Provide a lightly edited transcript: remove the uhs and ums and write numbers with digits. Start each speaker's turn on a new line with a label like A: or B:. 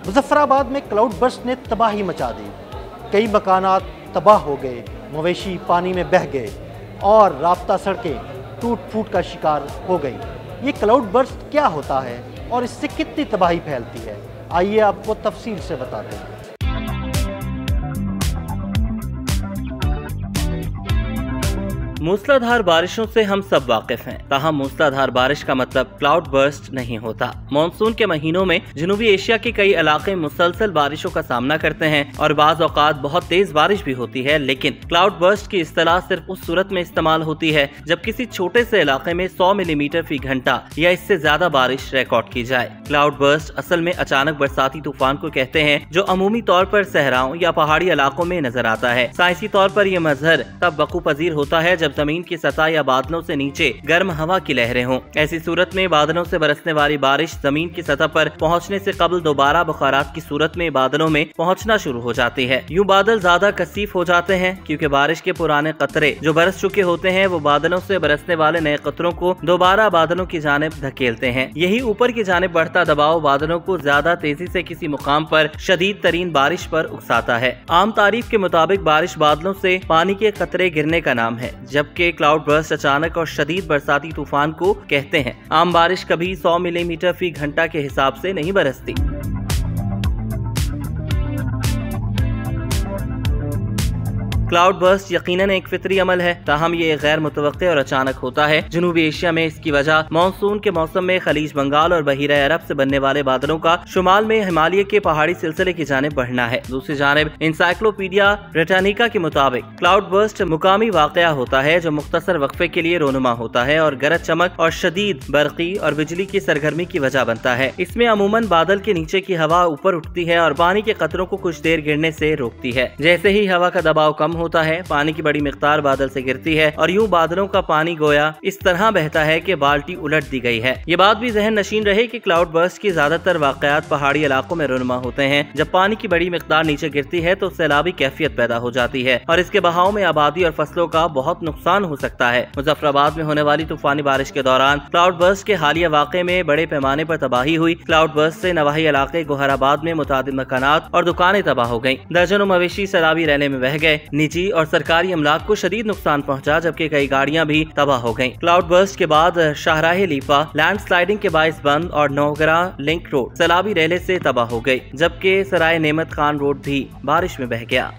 A: मुजफ्फराबाद में cloud burst ने तबाही मचा दी। कई मकानात तबाह हो गए, मवेशी पानी में बह गए और राब्ता सड़कें टूट फूट का शिकार हो गई। ये क्लाउड बर्स्ट क्या होता है और इससे कितनी तबाही फैलती है, आइए आपको तफसील से बताते हैं।
B: मूसलाधार बारिशों से हम सब वाकिफ हैं, ताहम मूसलाधार बारिश का मतलब क्लाउड बर्स्ट नहीं होता। मानसून के महीनों में जनूबी एशिया के कई इलाके मुसलसल बारिशों का सामना करते हैं और बाज़ औक़ात बहुत तेज बारिश भी होती है, लेकिन क्लाउड बर्स्ट की इस्तिलाह सिर्फ उस सूरत में इस्तेमाल होती है जब किसी छोटे से इलाके में 100 मिलीमीटर फी घंटा या इससे ज्यादा बारिश रिकॉर्ड की जाए। क्लाउड बर्स्ट असल में अचानक बरसाती तूफान को कहते हैं, जो अमूमी तौर पर सहराओं या पहाड़ी इलाकों में नजर आता है। साइंसी तौर पर यह मजहर तब वकू पजीर होता है जब जमीन की सतह या बादलों से नीचे गर्म हवा की लहरें हों। ऐसी सूरत में बादलों से बरसने वाली बारिश जमीन की सतह पर पहुंचने से कबल दोबारा बुखारात की सूरत में बादलों में पहुंचना शुरू हो जाती है। यूं बादल ज्यादा कसीफ हो जाते हैं क्योंकि बारिश के पुराने कतरे जो बरस चुके होते हैं वो बादलों से बरसने वाले नए कतरों को दोबारा बादलों की जानिब धकेलते हैं। यही ऊपर की जानिब बढ़ता दबाव बादलों को ज्यादा तेजी से किसी मुकाम पर शदीद तरीन बारिश पर उकसाता है। आम तारीफ के मुताबिक बारिश बादलों से पानी के कतरे गिरने का नाम है, जबकि क्लाउड बर्स्ट अचानक और शदीद बरसाती तूफान को कहते हैं। आम बारिश कभी 100 मिलीमीटर फी घंटा के हिसाब से नहीं बरसती। क्लाउड बर्स्ट यकीनन एक फितरी अमल है, ताहम ये गैर मुतवक्के और अचानक होता है। जनूबी एशिया में इसकी वजह मानसून के मौसम में खलीज बंगाल और बहीरा अरब से बनने वाले बादलों का शुमाल में हिमालय के पहाड़ी सिलसिले की जानिब बढ़ना है। दूसरी जानिब इंसाइक्लोपीडिया ब्रिटानिका के मुताबिक क्लाउड बर्स्ट मुकामी वाकया होता है जो मुख्तसर वक्फे के लिए रोनुमा होता है और गरज चमक और शदीद बरकी और बिजली की सरगर्मी की वजह बनता है। इसमें अमूमन बादल के नीचे की हवा ऊपर उठती है और पानी के कतरों को कुछ देर गिरने से रोकती है। जैसे ही हवा का दबाव कम होता है, पानी की बड़ी मिकदार बादल से गिरती है और यूं बादलों का पानी गोया इस तरह बहता है कि बाल्टी उलट दी गई है। ये बात भी जहन नशीन रहे कि क्लाउड बर्स्ट की ज्यादातर वाकयात पहाड़ी इलाकों में रुनमा होते हैं। जब पानी की बड़ी मिकदार नीचे गिरती है तो सैलाबी कैफियत पैदा हो जाती है और इसके बहाव में आबादी और फसलों का बहुत नुकसान हो सकता है। मुजफ्फराबाद में होने वाली तूफानी बारिश के दौरान क्लाउड बर्स्ट के हालिया वाक़े में बड़े पैमाने पर तबाही हुई। क्लाउड बर्स्ट से नवाही इलाके गोहराबाद में मुतादिद मकानात और दुकानें तबाह हो गयी। दर्जनों मवेशी सैलाबी रैले में बह गए। निजी और सरकारी अमलाक को शदीद नुकसान पहुंचा, जबकि कई गाड़ियां भी तबाह हो गईं। क्लाउड बर्स्ट के बाद शाहराह लीपा लैंड स्लाइडिंग के बाइस बंद और नौगरा लिंक रोड सैलाबी रेले से तबाह हो गई, जबकि सराय नेमत खान रोड भी बारिश में बह गया।